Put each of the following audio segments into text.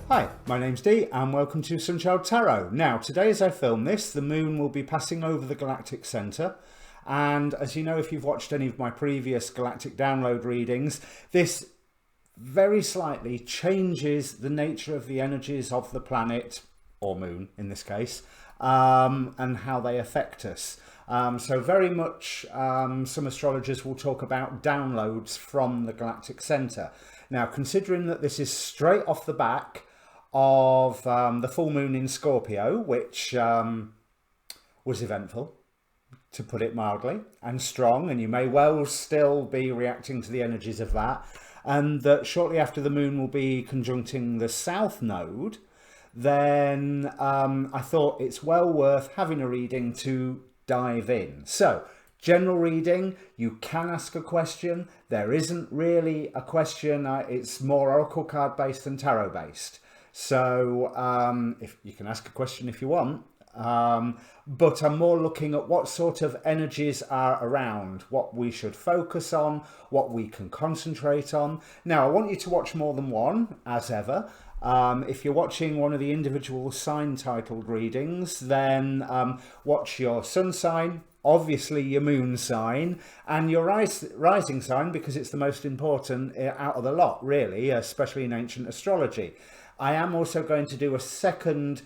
Hi, my name's Dee and welcome to Untitled Tarot. Now, today as I film this, the moon will be passing over the galactic centre. And as you know, if you've watched any of my previous galactic download readings, this very slightly changes the nature of the energies of the planet, or moon in this case, and how they affect us. So very much some astrologers will talk about downloads from the galactic centre. Now, considering that this is straight off the back of the full moon in Scorpio, which was eventful, to put it mildly, and strong, and you may well still be reacting to the energies of that, and that shortly after the moon will be conjuncting the south node, then I thought it's well worth having a reading to dive in. So, general reading, you can ask a question. There isn't really a question, it's more oracle card based than tarot based. So if you can ask a question if you want, but I'm more looking at what sort of energies are around, what we should focus on, what we can concentrate on. Now, I want you to watch more than one, as ever. If you're watching one of the individual sign titled readings, then watch your sun sign, obviously your moon sign, and your rising sign, because it's the most important out of the lot, really, especially in ancient astrology. I am also going to do a second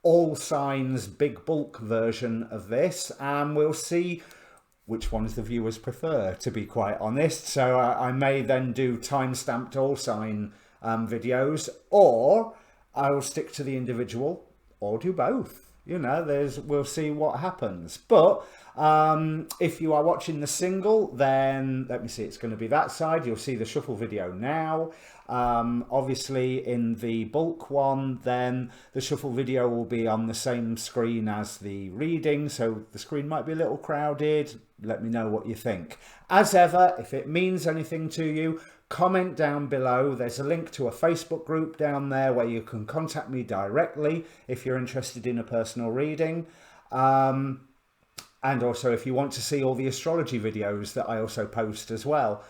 all signs big bulk version of this, and we'll see which ones the viewers prefer, to be quite honest. So I may then do time-stamped all sign videos, or I'll stick to the individual, or do both. You know, we'll see what happens. But if you are watching the single, then let me see, it's going to be that side. You'll see the shuffle video now. Obviously in the bulk one, then the shuffle video will be on the same screen as the reading, so the screen might be a little crowded. Let me know what you think. As ever, if it means anything to you, comment down below. There's a link to a Facebook group down there where you can contact me directly if you're interested in a personal reading. And also if you want to see all the astrology videos that I also post as well.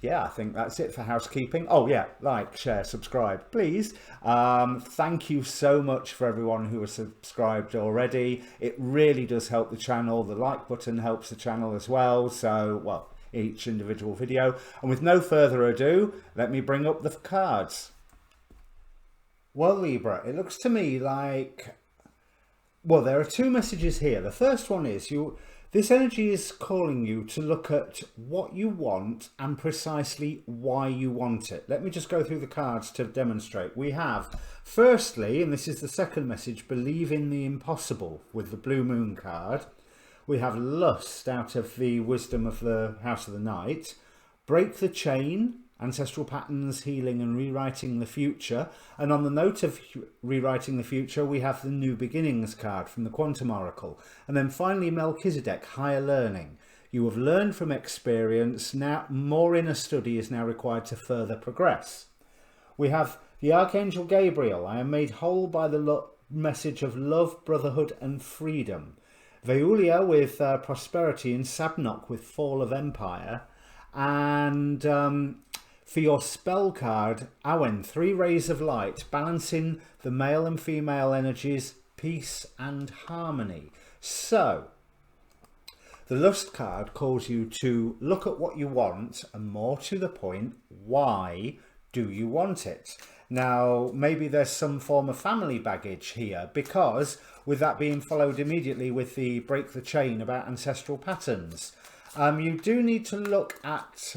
Yeah, I think that's it for housekeeping. Oh yeah, like, share, subscribe, please. Thank you so much for everyone who has subscribed already. It really does help the channel. The like button helps the channel as well. So, well, each individual video. And with no further ado, let me bring up the cards. Well, Libra, it looks to me like, well, there are two messages here. The first one is this energy is calling you to look at what you want and precisely why you want it. Let me just go through the cards to demonstrate. We have, firstly, and this is the second message, believe in the impossible with the blue moon card. We have lust out of the wisdom of the House of the Night. Break the chain, ancestral patterns, healing and rewriting the future. And on the note of rewriting the future, we have the new beginnings card from the Quantum Oracle. And then finally, Melchizedek, higher learning. You have learned from experience. Now more inner study is now required to further progress. We have the Archangel Gabriel. I am made whole by the message of love, brotherhood and freedom. Veulia with prosperity, and Sabnok with fall of empire. And for your spell card, Awen, 3 rays of light, balancing the male and female energies, peace and harmony. So, the lust card calls you to look at what you want, and more to the point, why do you want it? Now, maybe there's some form of family baggage here, because with that being followed immediately with the break the chain about ancestral patterns, you do need to look at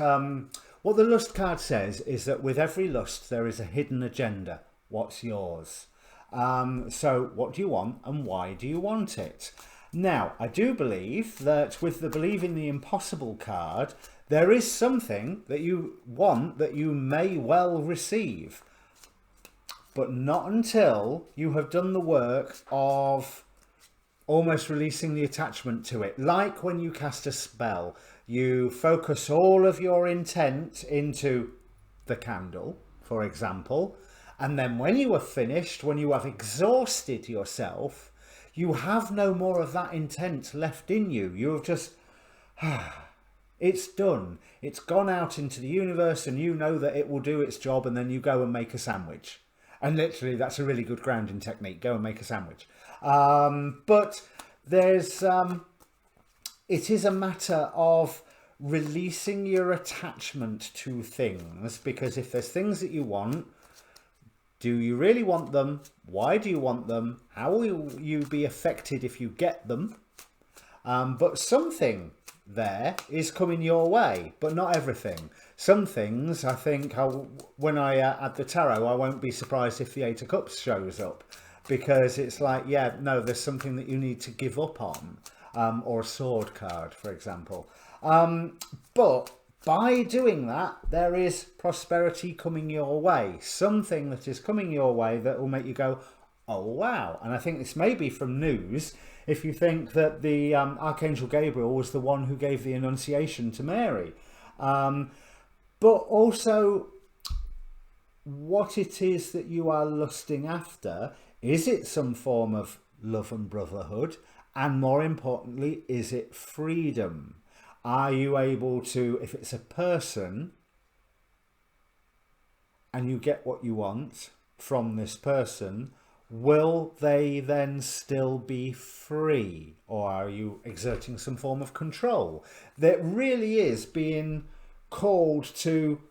what the lust card says is that with every lust there is a hidden agenda. What's yours? So what do you want and why do you want it? Now, I do believe that with the believe in the impossible card, there is something that you want that you may well receive, but not until you have done the work of almost releasing the attachment to it. Like when you cast a spell, you focus all of your intent into the candle, for example, and then when you are finished, when you have exhausted yourself, you have no more of that intent left in you. You have just It's done. It's gone out into the universe, and you know that it will do its job, and then you go and make a sandwich. And literally, that's a really good grounding technique. Go and make a sandwich. But there's, it is a matter of releasing your attachment to things, because if there's things that you want, do you really want them? Why do you want them? How will you be affected if you get them? But something there is coming your way, but not everything. Some things, I think, when I add the tarot, I won't be surprised if the Eight of Cups shows up, because it's like, yeah, no, there's something that you need to give up on, or a sword card, for example. But by doing that, there is prosperity coming your way, something that is coming your way that will make you go, oh wow. And I think this may be from news. If you think that the Archangel Gabriel was the one who gave the Annunciation to Mary. But also what it is that you are lusting after. Is it some form of love and brotherhood? And more importantly, is it freedom? Are you able to, if it's a person and you get what you want from this person, will they then still be free? Or are you exerting some form of control? That really is being called to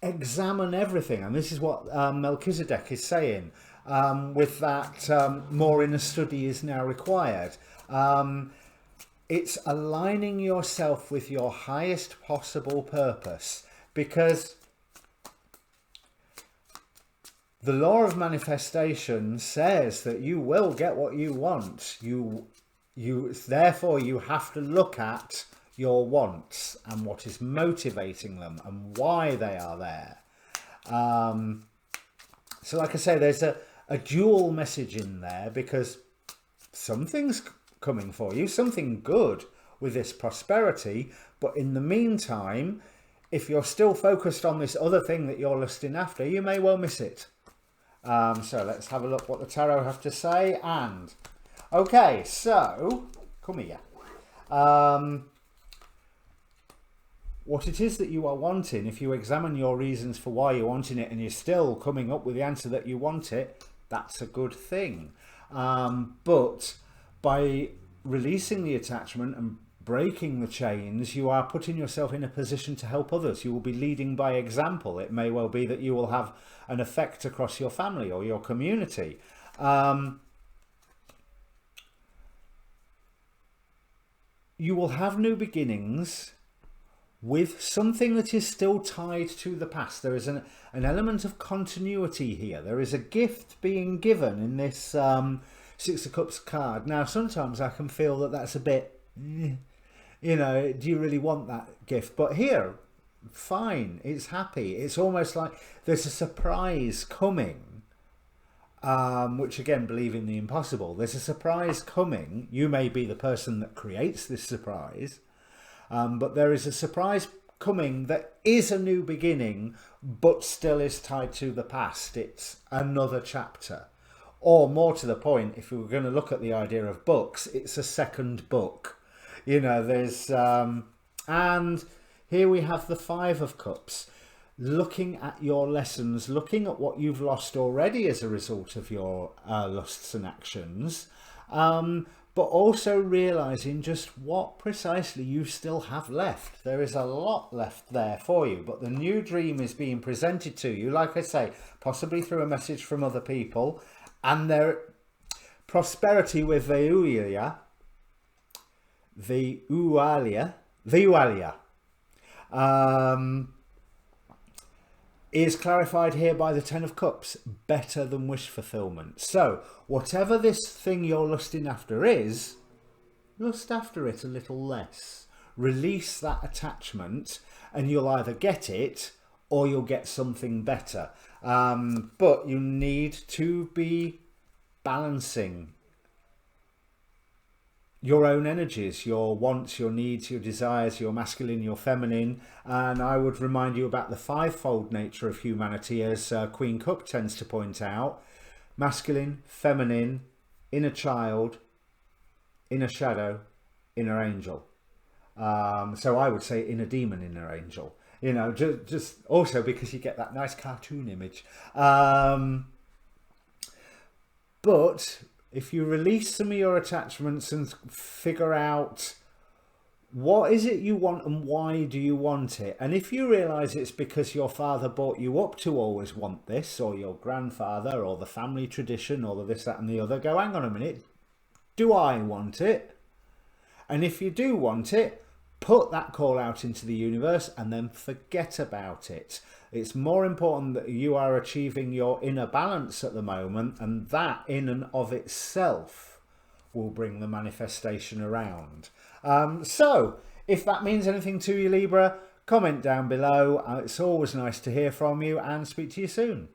examine everything. And this is what Melchizedek is saying, with that more inner study is now required. It's aligning yourself with your highest possible purpose, because the law of manifestation says that you will get what you want. Therefore, you have to look at your wants and what is motivating them and why they are there. So like I say, there's a dual message in there, because something's coming for you, something good with this prosperity. But in the meantime, if you're still focused on this other thing that you're lusting after, you may well miss it. So let's have a look what the tarot have to say. And okay, so come here. What it is that you are wanting, if you examine your reasons for why you're wanting it and you're still coming up with the answer that you want it, that's a good thing. But by releasing the attachment and breaking the chains, you are putting yourself in a position to help others. You will be leading by example. It may well be that you will have an effect across your family or your community. You will have new beginnings with something that is still tied to the past. There is an element of continuity here. There is a gift being given in this Six of Cups card. Now, sometimes I can feel that that's a bit, you know, do you really want that gift? But here, fine, it's happy. It's almost like there's a surprise coming, which again, believe in the impossible. There's a surprise coming. You may be the person that creates this surprise, but there is a surprise coming that is a new beginning, but still is tied to the past. It's another chapter. Or more to the point, if we were going to look at the idea of books, it's a second book. You know, there's, and here we have the Five of Cups, looking at your lessons, looking at what you've lost already as a result of your lusts and actions, but also realizing just what precisely you still have left. There is a lot left there for you, but the new dream is being presented to you, like I say, possibly through a message from other people. And their prosperity with the Ualia, is clarified here by the Ten of Cups, better than wish fulfillment. So whatever this thing you're lusting after is, lust after it a little less. Release that attachment and you'll either get it or you'll get something better. But you need to be balancing your own energies, your wants, your needs, your desires, your masculine, your feminine. And I would remind you about the fivefold nature of humanity, as Queen Cup tends to point out: masculine, feminine, inner child, inner shadow, inner angel. So I would say inner demon, inner angel. You know, just also because you get that nice cartoon image. But if you release some of your attachments and figure out what is it you want and why do you want it, and if you realise it's because your father brought you up to always want this, or your grandfather, or the family tradition, or the this, that and the other, go, hang on a minute, do I want it? And if you do want it, put that call out into the universe and then forget about it. It's more important that you are achieving your inner balance at the moment, and that in and of itself will bring the manifestation around. So if that means anything to you, Libra, comment down below. It's always nice to hear from you, and speak to you soon.